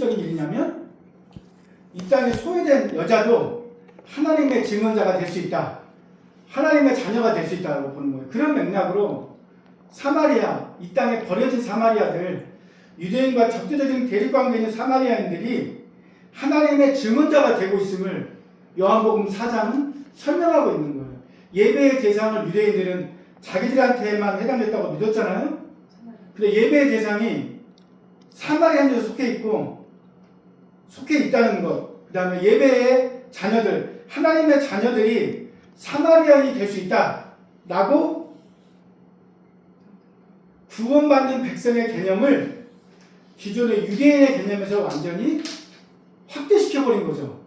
현실적인 일이냐면 이 땅에 소외된 여자도 하나님의 증언자가 될 수 있다. 하나님의 자녀가 될 수 있다고 보는 거예요. 그런 맥락으로 사마리아, 이 땅에 버려진 사마리아들, 유대인과 적대적인 대립관계에 있는 사마리아인들이 하나님의 증언자가 되고 있음을 요한복음 4장은 설명하고 있는 거예요. 예배의 대상을 유대인들은 자기들한테만 해당됐다고 믿었잖아요. 근데 예배의 대상이 사마리아인들에 속해 있다는 것, 그 다음에 예배의 자녀들, 하나님의 자녀들이 사마리아인이 될 수 있다라고 구원받는 백성의 개념을 기존의 유대인의 개념에서 완전히 확대시켜버린 거죠.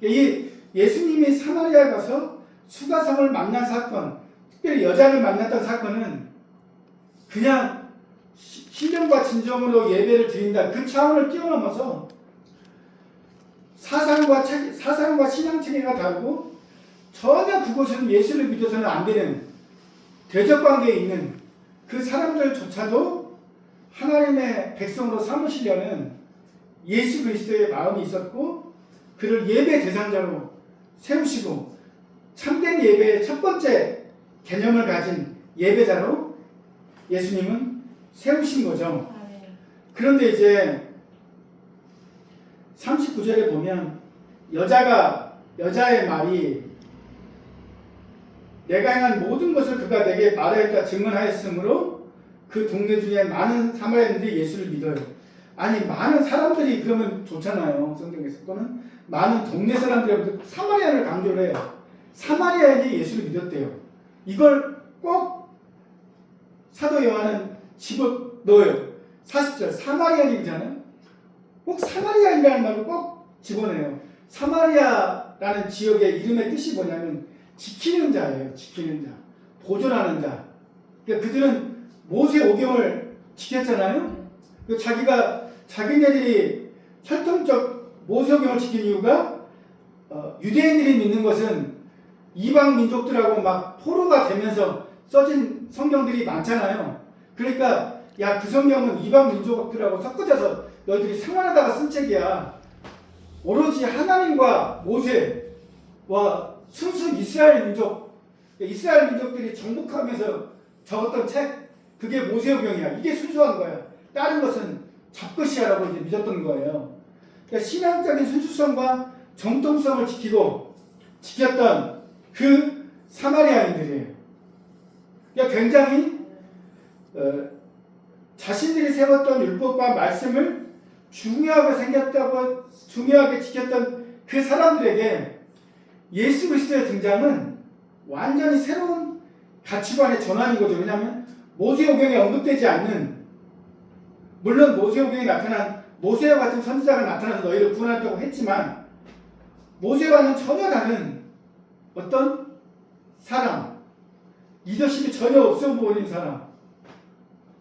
이 예수님이 사마리아에 가서 수가성을 만난 사건, 특별히 여자를 만났던 사건은 그냥 신령과 진정으로 예배를 드린다 그 차원을 뛰어넘어서 사상과 신앙 체계가 다르고 전혀 그곳은 예수를 믿어서는 안 되는 대적관계에 있는 그 사람들조차도 하나님의 백성으로 삼으시려는 예수 그리스도의 마음이 있었고 그를 예배 대상자로 세우시고 참된 예배의 첫 번째 개념을 가진 예배자로 예수님은 세우신 거죠. 그런데 이제 39절에 보면 여자의 말이 내가 행한 모든 것을 그가 내게 말하였다 증언하였으므로 그 동네 중에 많은 사마리아인들이 예수를 믿어요. 아니 많은 사람들이 그러면 좋잖아요. 성경에서 또는 많은 동네 사람들이 사마리아를 강조를 해요. 사마리아인이 예수를 믿었대요. 이걸 꼭 사도 요한은 집어넣어요. 40절 사마리아인이잖아요. 꼭 사마리아인이라는 말을 꼭 집어내요. 사마리아라는 지역의 이름의 뜻이 뭐냐면 지키는 자예요. 지키는 자, 보존하는 자. 그러니까 그들은 모세 오경을 지켰잖아요. 자기네들이 혈통적 모세 오경을 지킨 이유가 유대인들이 믿는 것은 이방 민족들하고 막 포로가 되면서 써진 성경들이 많잖아요. 그러니까 야, 그 성경은 이방 민족들하고 섞어져서 너희들이 생활하다가 쓴 책이야. 오로지 하나님과 모세와 순수 이스라엘 민족들이 정복하면서 적었던 책, 그게 모세오경이야. 이게 순수한 거야. 다른 것은 잡것이야라고 이제 믿었던 거예요. 그러니까 신앙적인 순수성과 정통성을 지켰던 그 사마리아인들이에요. 그러니까 굉장히 자신들이 세웠던 율법과 말씀을 중요하게 지켰던 그 사람들에게 예수 그리스도의 등장은 완전히 새로운 가치관의 전환인 거죠. 왜냐하면 모세오경에 언급되지 않는, 물론 모세오경에 나타난 모세와 같은 선지자가 나타나서 너희를 구원한다고 했지만 모세와는 전혀 다른 어떤 사람, 리더십이 전혀 없어 보이는 사람.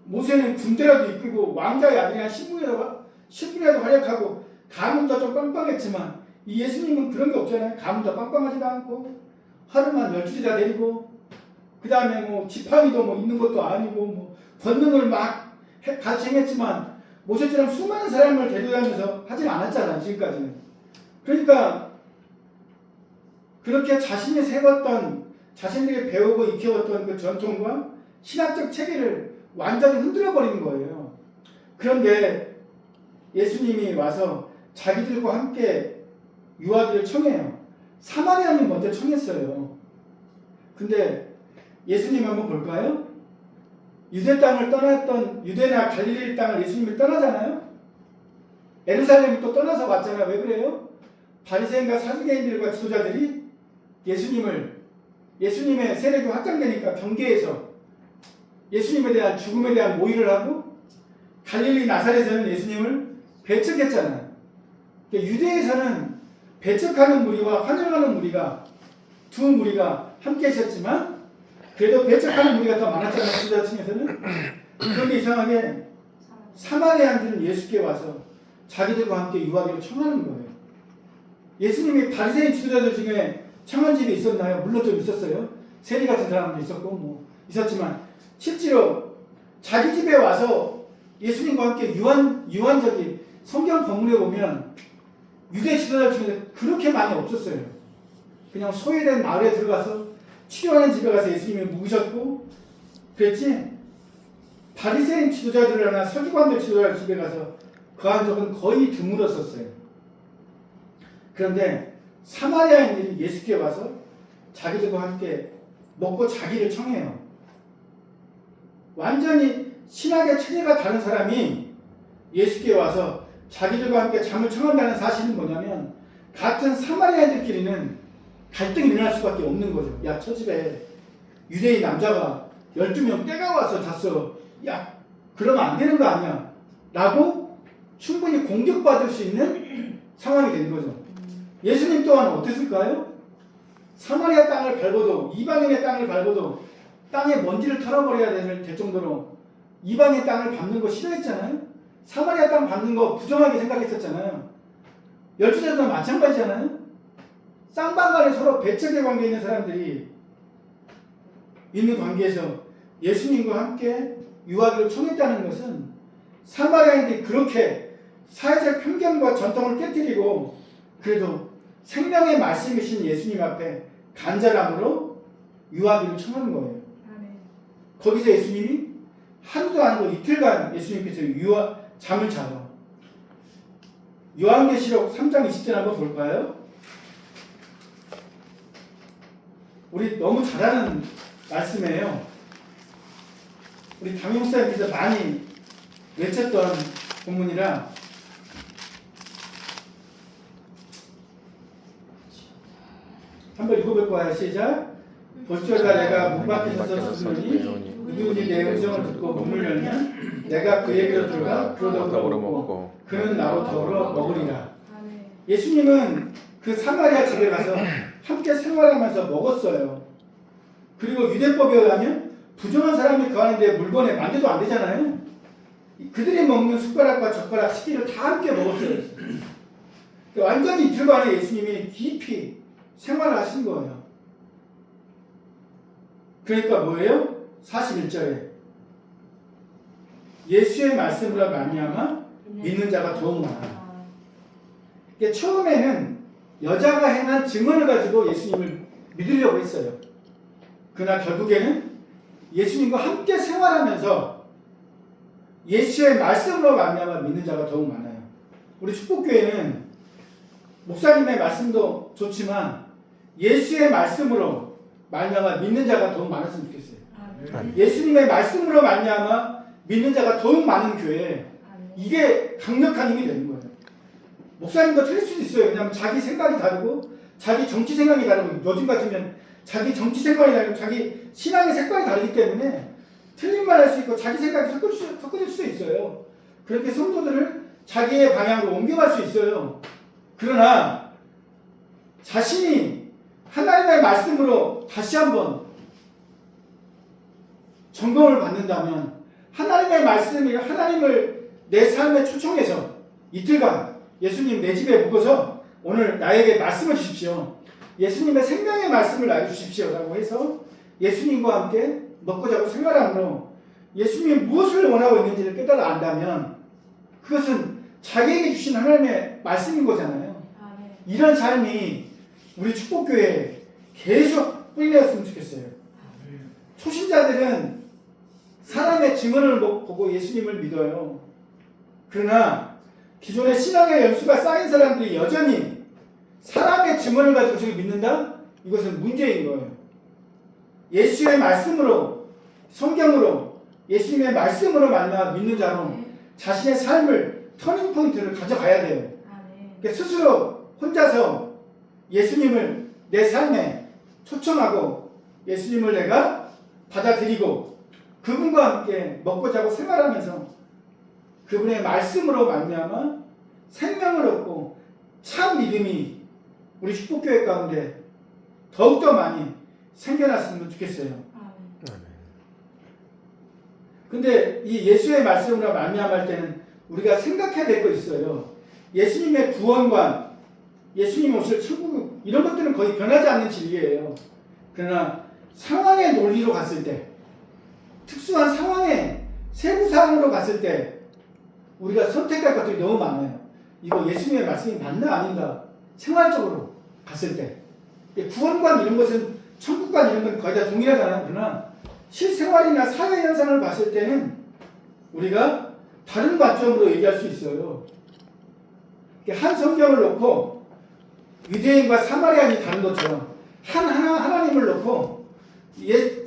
모세는 군대라도 이끌고 왕자의 아들이나 신분이라도 활약하고 가문도 좀 빵빵했지만 이 예수님은 그런 게 없잖아요. 가문도 빵빵하지도 않고 하루만 12지 다 데리고 그 다음에 뭐 지팡이도 뭐 있는 것도 아니고 뭐 권능을 막 같이 행했지만 모세처럼 수많은 사람을 대도하면서 하진 않았잖아요. 지금까지는. 그러니까 그렇게 자신이 세웠던, 자신들이 배우고 익혀왔던 그 전통과 신학적 체계를 완전히 흔들어버리는 거예요. 그런데 예수님이 와서 자기들과 함께 유하기를 청해요. 사마리아는 먼저 청했어요. 근데 예수님 한번 볼까요? 유대 땅을 떠났던, 유대나 갈릴리 땅을 예수님이 떠나잖아요. 예루살렘을 또 떠나서 왔잖아요. 왜 그래요? 바리새인과 사두개인들과 지도자들이 예수님의 세력이 확장되니까 경계에서 예수님에 대한 죽음에 대한 모의를 하고 갈릴리 나사렛에서는 예수님을 배척했잖아요. 그러니까 유대에서는 배척하는 무리와 환영하는 무리가, 두 무리가 함께 있었지만 그래도 배척하는 무리가 더 많았잖아요. 지도자층에서는. 그런데 이상하게 사마리아인들은 예수께 와서 자기들과 함께 유하기를 청하는 거예요. 예수님이 바리새인 지도자들 중에 청한 집이 있었나요? 물론 좀 있었어요. 세리 같은 사람도 있었고 뭐 있었지만 실제로 자기 집에 와서 예수님과 함께 유한적인 성경 본문에 보면 유대 지도자 중에 그렇게 많이 없었어요. 그냥 소외된 마을에 들어가서 치료하는 집에 가서 예수님이 묵으셨고 그랬지, 바리새인 지도자들이나 서기관들 지도자 집에 가서 거한 적은 거의 드물었었어요. 그런데 사마리아인들이 예수께 와서 자기들과 함께 먹고 자기를 청해요. 완전히 신학의 체계가 다른 사람이 예수께 와서 자기들과 함께 잠을 청한다는 사실은 뭐냐면, 같은 사마리아인들끼리는 갈등이 일어날 수밖에 없는 거죠. 야, 저 집에 유대인 남자가 12명 때가 와서 잤어. 야, 그러면 안 되는 거 아니야? 라고 충분히 공격받을 수 있는 상황이 된 거죠. 예수님 또한 어땠을까요? 사마리아 땅을 밟아도, 이방인의 땅을 밟아도 땅에 먼지를 털어버려야 될 정도로 이방의 땅을 밟는 거 싫어했잖아요. 사마리아 땅 밟는 거 부정하게 생각했었잖아요. 열두제자도 마찬가지잖아요. 쌍방간에 서로 배척의 관계에 있는 사람들이 있는 관계에서 예수님과 함께 유하기를 청했다는 것은, 사마리아인들이 그렇게 사회적 편견과 전통을 깨뜨리고 그래도 생명의 말씀이신 예수님 앞에 간절함으로 유하기를 청하는 거예요. 거기서 예수님이 하루도 아니고 이틀간 예수님께서 잠을 자요. 요한계시록 3장 20절 한번 볼까요? 우리 너무 잘 아는 말씀이에요. 우리 담임목사님께서 많이 외쳤던 본문이라 한번 읽어볼 거예요. 시작. 볼지어다 내가 문 밖에 서서 서느니 누구든지 내 음성을 듣고 문을 열면 내가 그에게로 들어가 그로 더불어 먹고 그는 나로 더불어 먹으리라. 예수님은 그 사마리아 집에 가서 함께 생활하면서 먹었어요. 그리고 유대법에 의하면 부정한 사람이 거하는데 물건에 만져도 안 되잖아요. 그들이 먹는 숟가락과 젓가락, 식기를 다 함께 먹었어요. 완전히 이틀 만에 예수님이 깊이 생활을 하신 거예요. 그러니까 뭐예요? 41절에 예수의 말씀으로 말미암아 믿는 자가 더욱 많아요. 그러니까 처음에는 여자가 행한 증언을 가지고 예수님을 믿으려고 했어요. 그러나 결국에는 예수님과 함께 생활하면서 예수의 말씀으로 말미암아 믿는 자가 더욱 많아요. 우리 축복교회는 목사님의 말씀도 좋지만 예수의 말씀으로 말미암아 믿는 자가 더욱 많았으면 좋겠어요. 예수님의 말씀으로 말미암아 믿는 자가 더욱 많은 교회, 이게 강력한 힘이 되는 거예요. 목사님도 틀릴 수도 있어요. 왜냐하면 자기 생각이 다르고 자기 정치 생각이 다르고 요즘 같으면 자기 정치 생각이 다르고 자기 신앙의 색깔이 다르기 때문에 틀린 말 할 수 있고 자기 생각이 섞어질 수도 있어요. 그렇게 성도들을 자기의 방향으로 옮겨갈 수 있어요. 그러나 자신이 하나님의 말씀으로 다시 한번 점검을 받는다면, 하나님의 말씀이 하나님을 내 삶에 초청해서 이틀간 예수님 내 집에 묵어서 오늘 나에게 말씀을 주십시오. 예수님의 생명의 말씀을 나에게 주십시오. 라고 해서 예수님과 함께 먹고 자고 생활함으로 예수님이 무엇을 원하고 있는지를 깨달아 안다면 그것은 자기에게 주신 하나님의 말씀인 거잖아요. 이런 삶이 우리 축복교회에 계속 뿌리내었으면 좋겠어요. 초신자들은 사람의 증언을 보고 예수님을 믿어요. 그러나 기존의 신앙의 연수가 쌓인 사람들이 여전히 사람의 증언을 가지고 저기 믿는다? 이것은 문제인 거예요. 예수의 말씀으로, 성경으로, 예수님의 말씀으로 말미암아 믿는 자로 자신의 삶을 터닝포인트를 가져가야 돼요. 그러니까 스스로 혼자서 예수님을 내 삶에 초청하고 예수님을 내가 받아들이고 그분과 함께 먹고 자고 생활하면서 그분의 말씀으로 말미암아 생명을 얻고 참 믿음이 우리 축복교회 가운데 더욱더 많이 생겨났으면 좋겠어요. 근데 이 예수의 말씀으로 말미암을 때는 우리가 생각해야 될 거 있어요. 예수님의 구원관, 예수님 오실 천국, 이런 것들은 거의 변하지 않는 진리예요. 그러나 상황의 논리로 갔을 때, 특수한 상황의 세부 사항으로 갔을 때 우리가 선택할 것들이 너무 많아요. 이거 예수님의 말씀이 맞나 아닌가 생활적으로 봤을 때 구원관 이런 것은 천국관 이런 건 거의 다 동일하잖아요. 그러나 실생활이나 사회 현상을 봤을 때는 우리가 다른 관점으로 얘기할 수 있어요. 한 성경을 놓고 유대인과 사마리아인이 다른 것처럼 하나님을 놓고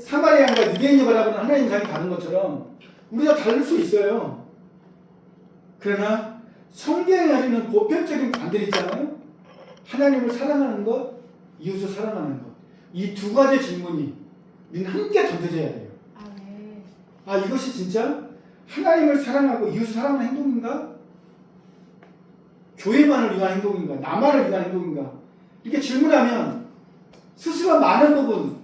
사마리아인과 유대인이 바라보는 하나님 상이 다른 것처럼 우리가 다를 수 있어요. 그러나 성경에 가지는 보편적인 관들이 있잖아요. 하나님을 사랑하는 것, 이웃을 사랑하는 것. 이 두 가지 질문이 우리는 함께 던져져야 돼요. 아, 이것이 진짜 하나님을 사랑하고 이웃을 사랑하는 행동인가? 교회만을 위한 행동인가? 나만을 위한 행동인가? 이렇게 질문하면 스스로 많은 부분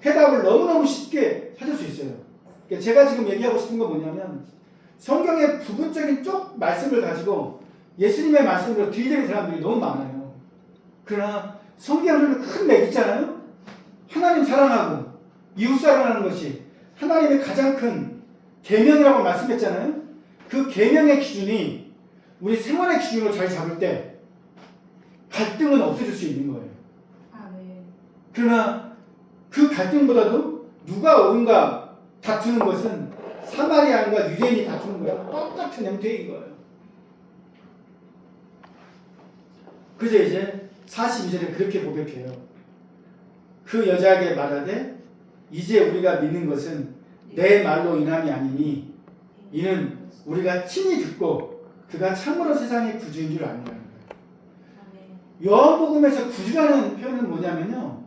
해답을 너무너무 쉽게 찾을 수 있어요. 그러니까 제가 지금 얘기하고 싶은 건 뭐냐면 성경의 부분적인 쪽 말씀을 가지고 예수님의 말씀으로 들이대는 사람들이 너무 많아요. 그러나 성경은 큰 맥 있잖아요. 하나님 사랑하고 이웃 사랑하는 것이 하나님의 가장 큰 계명이라고 말씀했잖아요. 그 계명의 기준이 우리 생활의 기준으로 잘 잡을 때 갈등은 없어질 수 있는 거예요. 그러나 그 갈등보다도 누가 옳은가 다투는 것은 사마리아인과 유대인이 다투는 거야. 똑같은 형태인 거예요. 그래서 이제 42절에 그렇게 고백해요. 그 여자에게 말하되 이제 우리가 믿는 것은 내 말로 인함이 아니니 이는 우리가 친히 듣고 그가 참으로 세상의 구주인 줄 아니라는 거예요. 요한복음에서 구주라는 표현은 뭐냐면요.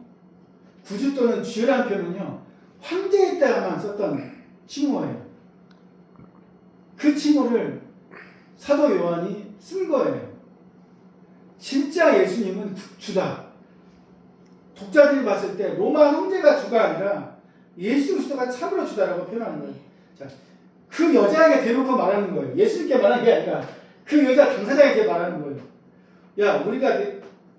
구주 또는 주라는 표현은요. 황제에 따라만 썼던 칭호예요. 그 칭호를 사도 요한이 쓴 거예요. 진짜 예수님은 주다. 독자들이 봤을 때 로마 황제가 주가 아니라 예수 그리스도가 참으로 주다라고 표현하는 거예요. 자, 그 여자에게 대놓고 말하는 거예요. 예수님께 말하는 게 아니라 그 여자 당사자에게 말하는 거예요. 야, 우리가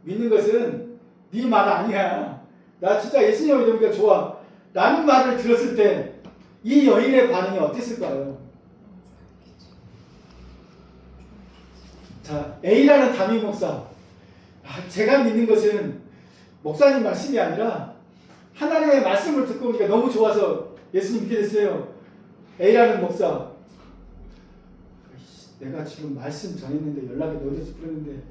믿는 것은 네 말 아니야. 나 진짜 예수님을 믿으니까 좋아. 라는 말을 들었을 때 이 여인의 반응이 어땠을까요? 자, A라는 담임 목사. 제가 믿는 것은 목사님 말씀이 아니라 하나님의 말씀을 듣고 보니까 너무 좋아서 예수님 믿게 됐어요. A라는 목사. 내가 지금 말씀 전했는데 연락이 늦어서 그러는데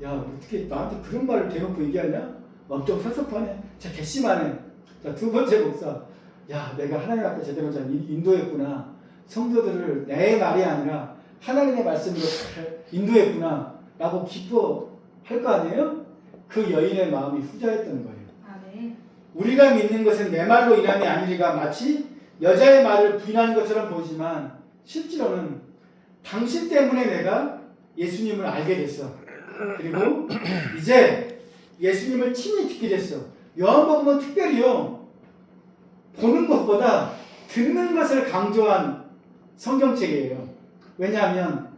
야, 어떻게 나한테 그런 말을 대놓고 얘기하냐? 엄청 섭섭하네. 자, 괘씸하네. 자, 두 번째 목사. 야, 내가 하나님 앞에 제대로 잘 인도했구나. 성도들을 내 말이 아니라 하나님의 말씀으로 잘 인도했구나. 라고 기뻐할 거 아니에요? 그 여인의 마음이 후자였던 거예요. 우리가 믿는 것은 내 말로 인함이 아니리가 마치 여자의 말을 부인하는 것처럼 보이지만 실제로는 당신 때문에 내가 예수님을 알게 됐어. 그리고 이제 예수님을 친히 듣게 됐어. 요한복음은 특별히요. 보는 것보다 듣는 것을 강조한 성경책이에요. 왜냐하면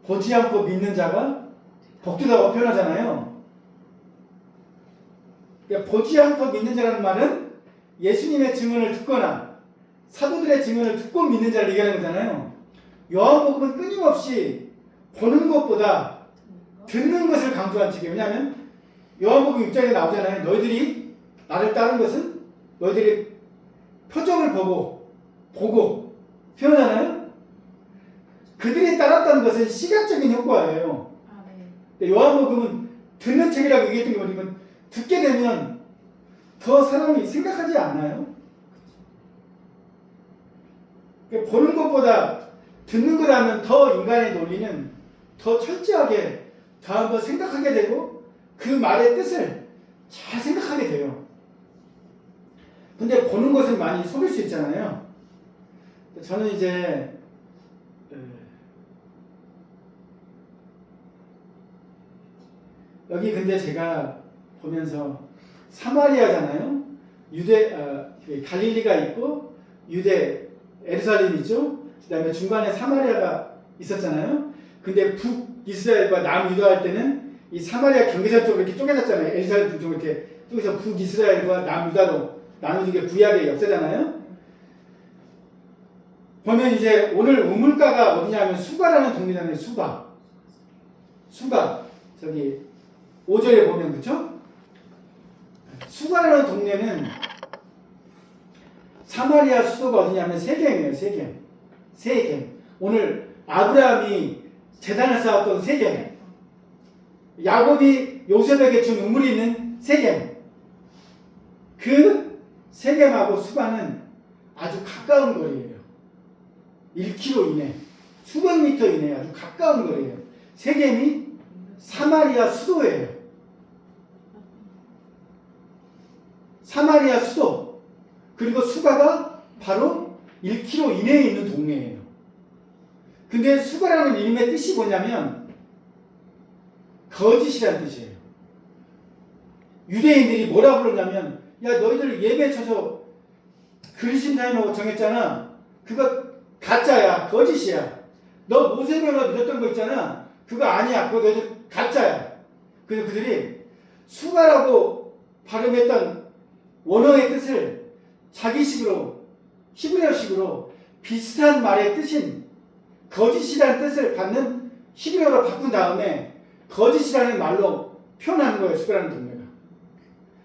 보지 않고 믿는 자가 복되다고 표현하잖아요. 그러니까 보지 않고 믿는 자라는 말은 예수님의 증언을 듣거나 사도들의 증언을 듣고 믿는 자를 얘기하는 거잖아요. 요한복음은 끊임없이 보는 것보다 듣는 것을 강조한 책이에요. 왜냐하면 요한복음 6장에 나오잖아요. 너희들이 나를 따른 것은 너희들이 표적을 보고 표현하잖아요. 그들이 따랐다는 것은 시각적인 효과예요. 요한복음은 듣는 책이라고 얘기했던 게 뭐냐면 듣게 되면 더 사람이 생각하지 않나요? 그러니까 보는 것보다 듣는 거라면 더 인간의 논리는 더 철저하게 더 한번 생각하게 되고 그 말의 뜻을 잘 생각하게 돼요. 근데 보는 것은 많이 속일 수 있잖아요. 저는 이제 여기 근데 제가 보면서 사마리아잖아요. 갈릴리가 있고 유대 예루살렘이 있죠. 그 다음에 중간에 사마리아가 있었잖아요. 근데 북이스라엘과 남유다 할 때는 이 사마리아 경계선 쪽으로 이렇게 쪼개졌잖아요. 예루살렘 북쪽으로 이렇게 쪼개서 북이스라엘과 남유다로 나눠진 게 구약의 역사잖아요. 보면 이제 오늘 우물가가 어디냐면 수가라는 동네잖아요. 수가 저기 5절에 보면 그렇죠? 수가라는 동네는 사마리아 수도가 어디냐면 세겜이에요. 세겜. 오늘 아브라함이 제단을 쌓았던 세겜. 야곱이 요셉에게 준 우물이 있는 세겜. 그 세겜하고 수가는 아주 가까운 거리예요. 1km 이내, 수백 미터 이내 아주 가까운 거리예요. 세겜이 사마리아 수도예요. 사마리아 수도. 그리고 수가가 바로 1km 이내에 있는 동네예요. 근데 수가라는 이름의 뜻이 뭐냐면 거짓이라는 뜻이에요. 유대인들이 뭐라 부르냐면 야 너희들 예배 쳐서 그리심 타임하고 정했잖아. 그거 가짜야. 거짓이야. 너 모세명을 믿었던 거 있잖아. 그거 아니야. 그거 너희들 가짜야. 그래서 그들이 수가라고 발음했던 원어의 뜻을 자기식으로 히브리어식으로 비슷한 말의 뜻인 거짓이라는 뜻을 받는 히브리어로 바꾼 다음에 거짓이라는 말로 표현하는 거예요. 수가라는 동네가.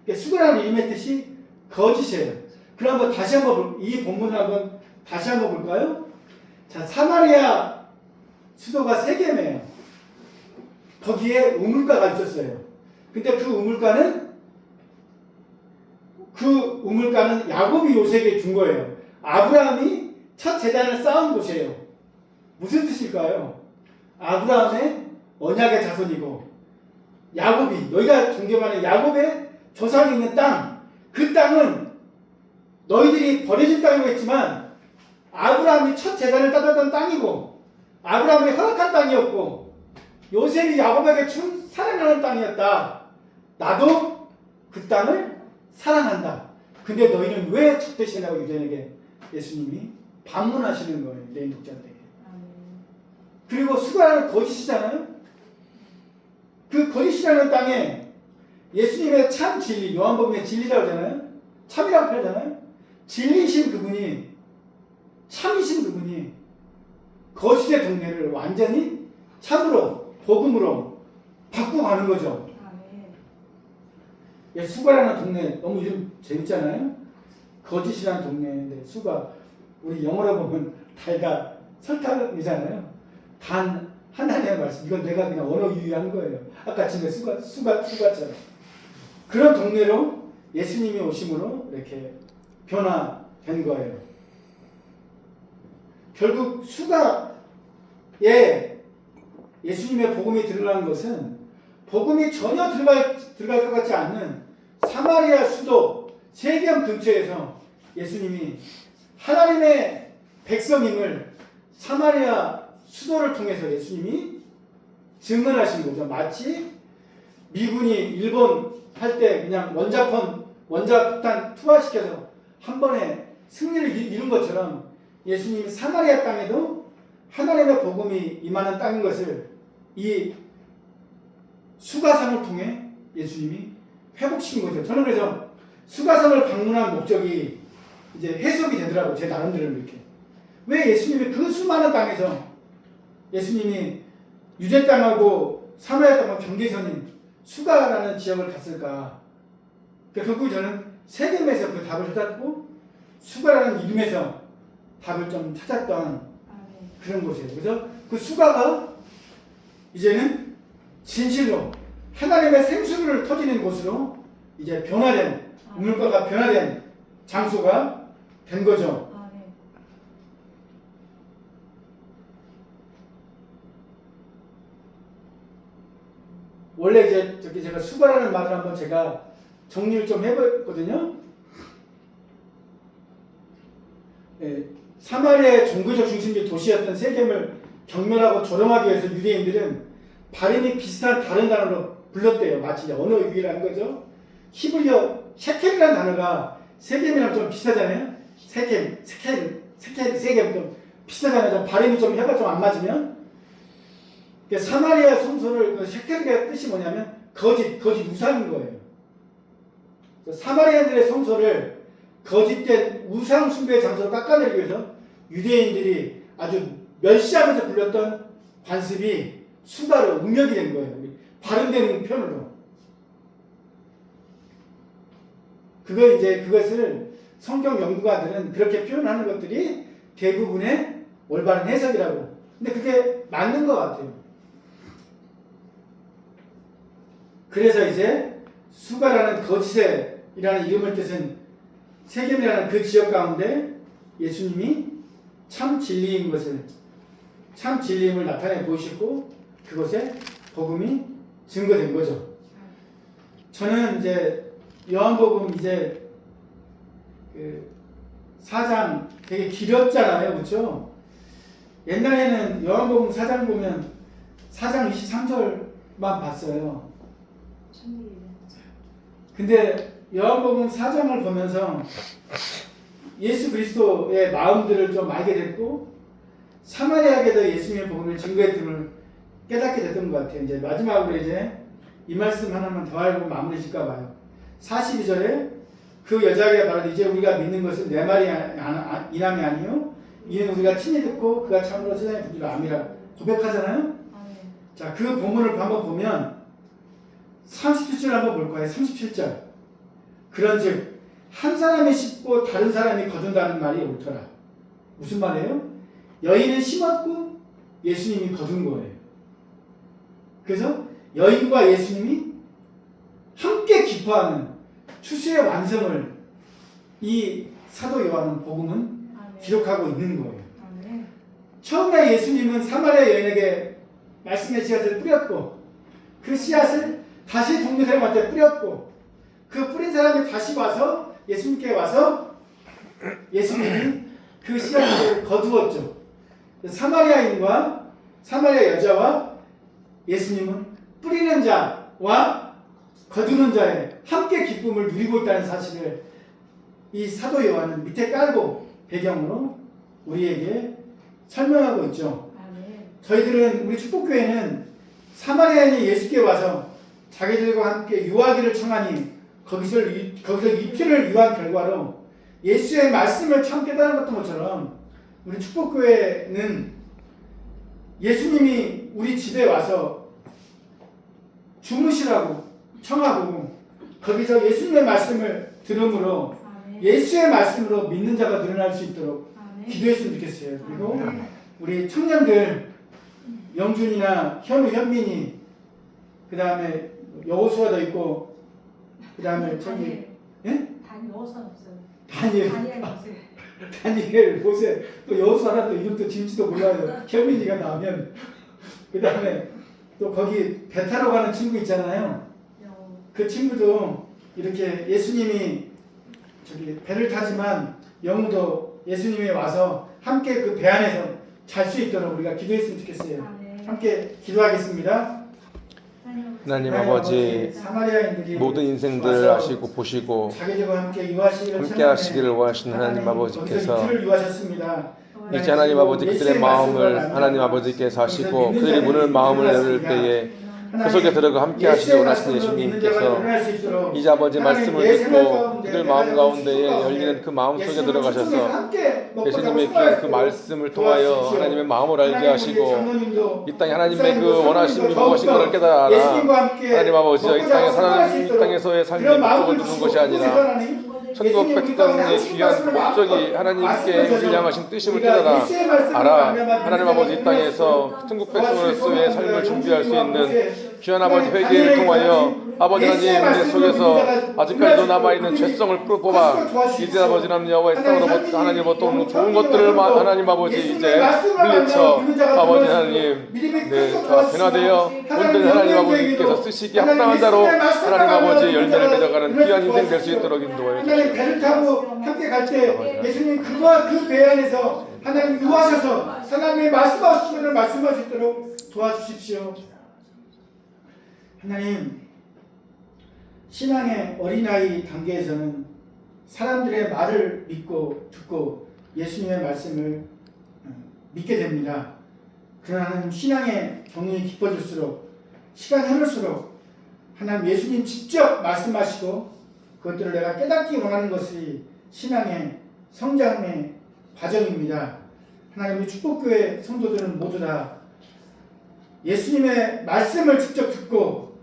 그러니까 수가라는 이름의 뜻이 거짓이에요. 그럼 한번 다시 한번 이 본문을 한번 다시 한번 볼까요? 자, 사마리아 수도가 세겜이에요. 거기에 우물가가 있었어요. 근데 그 우물가는 야곱이 요셉에게 준 거예요. 아브라함이 첫 제단을 쌓은 곳이에요. 무슨 뜻일까요? 아브라함의 언약의 자손이고 야곱이 너희가 존경하는 야곱의 조상이 있는 땅, 그 땅은 너희들이 버려진 땅이라고 했지만 아브라함이 첫 제단을 따졌던 땅이고 아브라함이 허락한 땅이었고 요셉이 야곱에게 준 사랑하는 땅이었다. 나도 그 땅을 사랑한다. 근데 너희는 왜 적대시냐고 유대인에게 예수님이 반문하시는 거예요. 유대인 독자들에게. 그리고 수가라는 거짓이잖아요. 그 거짓이라는 땅에 예수님의 참 진리, 요한복음의 진리라고 하잖아요. 참이라고 표현하잖아요. 진리이신 그분이, 참이신 그분이 거짓의 동네를 완전히 참으로, 복음으로 바꾸고 가는 거죠. 수가라는 동네 너무 이름 재밌잖아요. 거짓이라는 동네인데 수가 우리 영어로 보면 달다 설탕이잖아요. 단 하나님의 말씀. 이건 내가 그냥 언어 유희한 거예요. 아까 지금 수가처럼 그런 동네로 예수님이 오심으로 이렇게 변화된 거예요. 결국 수가에 예수님의 복음이 들어가는 것은 복음이 전혀 들어갈 것 같지 않는 사마리아 수도 세겜 근처에서 예수님이 하나님의 백성임을 사마리아 수도를 통해서 예수님이 증언하신 거죠. 마치 미군이 일본 할 때 그냥 원자폭탄 투하시켜서 한 번에 승리를 이룬 것처럼 예수님이 사마리아 땅에도 하나님의 복음이 임하는 땅인 것을 이 수가성을 통해 예수님이 회복시킨 거죠. 저는 그래서 수가성을 방문한 목적이 이제 해석이 되더라고요. 제 나름대로 이렇게. 왜 예수님이 그 수많은 땅에서 예수님이 유대 땅하고 사마리아 땅하고 경계선인 수가라는 지역을 갔을까? 그러니까 결국 저는 세겜에서 그 답을 찾았고 수가라는 이름에서 답을 좀 찾았던 그런 곳이에요. 그래서 그 수가가 이제는 진실로 하나님의 생수를 터지는 곳으로 이제 변화된 우물가가 변화된 장소가 된 거죠. 원래 이제 저기 제가 수가라는 말을 한번 제가 정리를 좀 해봤거든요. 사마리아의 종교적 중심지 도시였던 세겜을 경멸하고 조롱하기 위해서 유대인들은 발음이 비슷한 다른 단어로 불렀대요. 마치 언어 유희라는 거죠. 히브리어 셰켈이라는 단어가 세겜이랑 좀 비슷하잖아요. 세겜 좀 비슷하잖아요. 좀 발음이 좀 혀가 좀 안 맞으면. 사마리아 성소를 그 셰켈의 뜻이 뭐냐면 거짓 우상인 거예요. 사마리아인들의 성소를 거짓된 우상 숭배의 장소로 깎아내리기 위해서 유대인들이 아주 멸시하면서 불렀던 관습이 수가로 응력이 된 거예요. 발음되는 표현으로. 그것을 성경 연구가들은 그렇게 표현하는 것들이 대부분의 올바른 해석이라고. 근데 그게 맞는 것 같아요. 그래서 이제 수가라는 거짓이라는 이름을 뜻은 세겜이라는 그 지역 가운데 예수님이 참 진리인 것을, 참 진리임을 나타내 보이시고 그것에 복음이 증거된 거죠. 저는 이제 요한복음 이제 그 4장 되게 길었잖아요. 그렇죠? 옛날에는 요한복음 4장 보면 4장 23절만 봤어요. 근데 요한복음 4장을 보면서 예수 그리스도의 마음들을 좀 알게 됐고 사마리아에게도 예수님의 복음을 증거했음을 깨닫게 됐던 것 같아요. 이제 마지막으로 이제 이 말씀 하나만 더 알고 마무리 짓까 봐요. 42절에 그 여자에게 말하되 이제 우리가 믿는 것은 내 말이 이남이 아니요 이는 우리가 친히 듣고 그가 참으로 세상에 부주를 암이라 고백하잖아요. 자, 그 본문을 한번 보면 37절 한번 볼 거예요. 37절. 그런즉 한 사람이 심고 다른 사람이 거둔다는 말이 옳더라. 무슨 말이에요? 여인은 심었고 예수님이 거둔 거예요. 그래서 여인과 예수님이 함께 기뻐하는 추수의 완성을 이 사도 요한은 복음은 기록하고 있는 거예요. 처음에 예수님은 사마리아 여인에게 말씀의 씨앗을 뿌렸고 그 씨앗을 다시 동네 사람한테 뿌렸고 그 뿌린 사람이 다시 와서 예수님께 와서 예수님이 그 씨앗을 거두었죠. 사마리아인과 사마리아 여자와 예수님은 뿌리는 자와 거두는 자의 함께 기쁨을 누리고 있다는 사실을 이 사도 요한은 밑에 깔고 배경으로 우리에게 설명하고 있죠. 저희들은 우리 축복교회는 사마리아인이 예수께 와서 자기들과 함께 유하기를 청하니 거기서 이틀을 유한 결과로 예수의 말씀을 참 깨달은 것처럼 우리 축복교회는 예수님이 우리 집에 와서 주무시라고 청하고 거기서 예수님의 말씀을 들음으로 예수의 말씀으로 믿는 자가 늘어날 수 있도록 기도했으면 좋겠어요. 그리고 우리 청년들 영준이나 현우, 현민이 그 다음에 여호수아도 있고 그 다음에 저기 여호수아 없어요. 다니엘 보세요. 또 여호수아라 또 이름도 지을지도 몰라요. 현민이가 나오면 그 다음에 또 거기 배 타러 가는 친구 있잖아요. 그 친구도 이렇게 예수님이 저기 배를 타지만 영우도 예수님이 와서 함께 그 배 안에서 잘 수 있도록 우리가 기도했으면 좋겠어요. 함께 기도하겠습니다. 하나님 아버지 모든 인생들 아시고 보시고 함께 하시기를 원하시는 하나님 아버지께서 이제 하나님 아버지 그들의 마음을 하나님 아버지께서 하시고 그들의 문을 마음을 열을 때에 그 속에 들어가 함께 하시기 원하시는 예수님께서 이제 아버지 말씀을 듣고 그들 마음 가운데에 열리는 그 마음 속에 들어가셔서 예수님의 귀한 그 말씀을 통하여 하나님의 마음을 알게 하시고 이 땅에 하나님의 그 원하심이 무엇인가를 깨달아 하나님 아버지 이 땅에 사는 이 땅에서의 삶의 목적을 두는 것이 아니라 천국 백성의 귀한 목적이 하나님께 우리를 향하신 뜻임을 깨달아 알아 하나님 아버지 이 땅에서 천국 백성으로서의 삶을 준비할 수 있는 귀한 아버지 회개를 통하여 아버지 하나님 우리 속에서 아직까지도 남아있는 죄성을 뽑아 이제 아버지 하나님 여호와의 땅으로부터 하나님 어떤 좋은 것들을 하나님 아버지 이제 물리쳐 아버지 하나님 다 변화되어 온전히 하나님 아버지께서 쓰시기에 합당한 자로 하나님 아버지 열매를 맺어가는 귀한 인생 될 수 있도록 인도하여 주시옵소서. 하나님 배를 타고 함께 갈 때 예수님 그와 그 배 안에서 하나님 유하셔서 하나님의 말씀하시는 것을 말씀할 수 있도록 도와주십시오. 하나님 신앙의 어린아이 단계에서는 사람들의 말을 믿고 듣고 예수님의 말씀을 믿게 됩니다. 그러나 하나님 신앙의 경륜이 깊어질수록 시간이 흐를수록 하나님 예수님 직접 말씀하시고 그것들을 내가 깨닫기 원하는 것이 신앙의 성장의 과정입니다. 하나님, 우리 축복교회 성도들은 모두 다 예수님의 말씀을 직접 듣고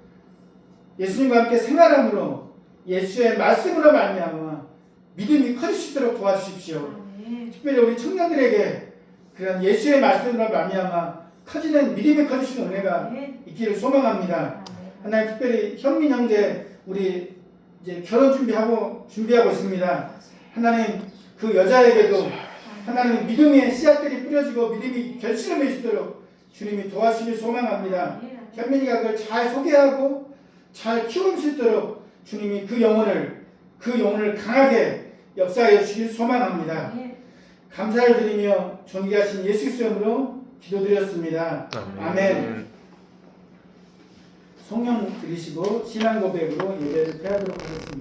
예수님과 함께 생활함으로 예수의 말씀으로 말미암아 믿음이 커질 수 있도록 도와주십시오. 특별히 우리 청년들에게 그런 예수의 말씀으로 말미암아 커지는 믿음이 커지시는 은혜가 있기를 소망합니다. 하나님, 특별히 현민 형제 우리 이제 결혼 준비하고 있습니다. 하나님, 그 여자에게도 하나님 믿음의 씨앗들이 뿌려지고 믿음이 결실을 맺도록 주님이 도와주시길 소망합니다. 현민이가 그걸 잘 소개하고 잘 키울 수 있도록 주님이 그 영혼을 강하게 역사해 주시길 소망합니다. 감사를 드리며 존귀하신 예수 그리스도의 이름으로 기도드렸습니다. 아멘. 성령 드리시고 신앙 고백으로 예배를 폐하도록 하겠습니다.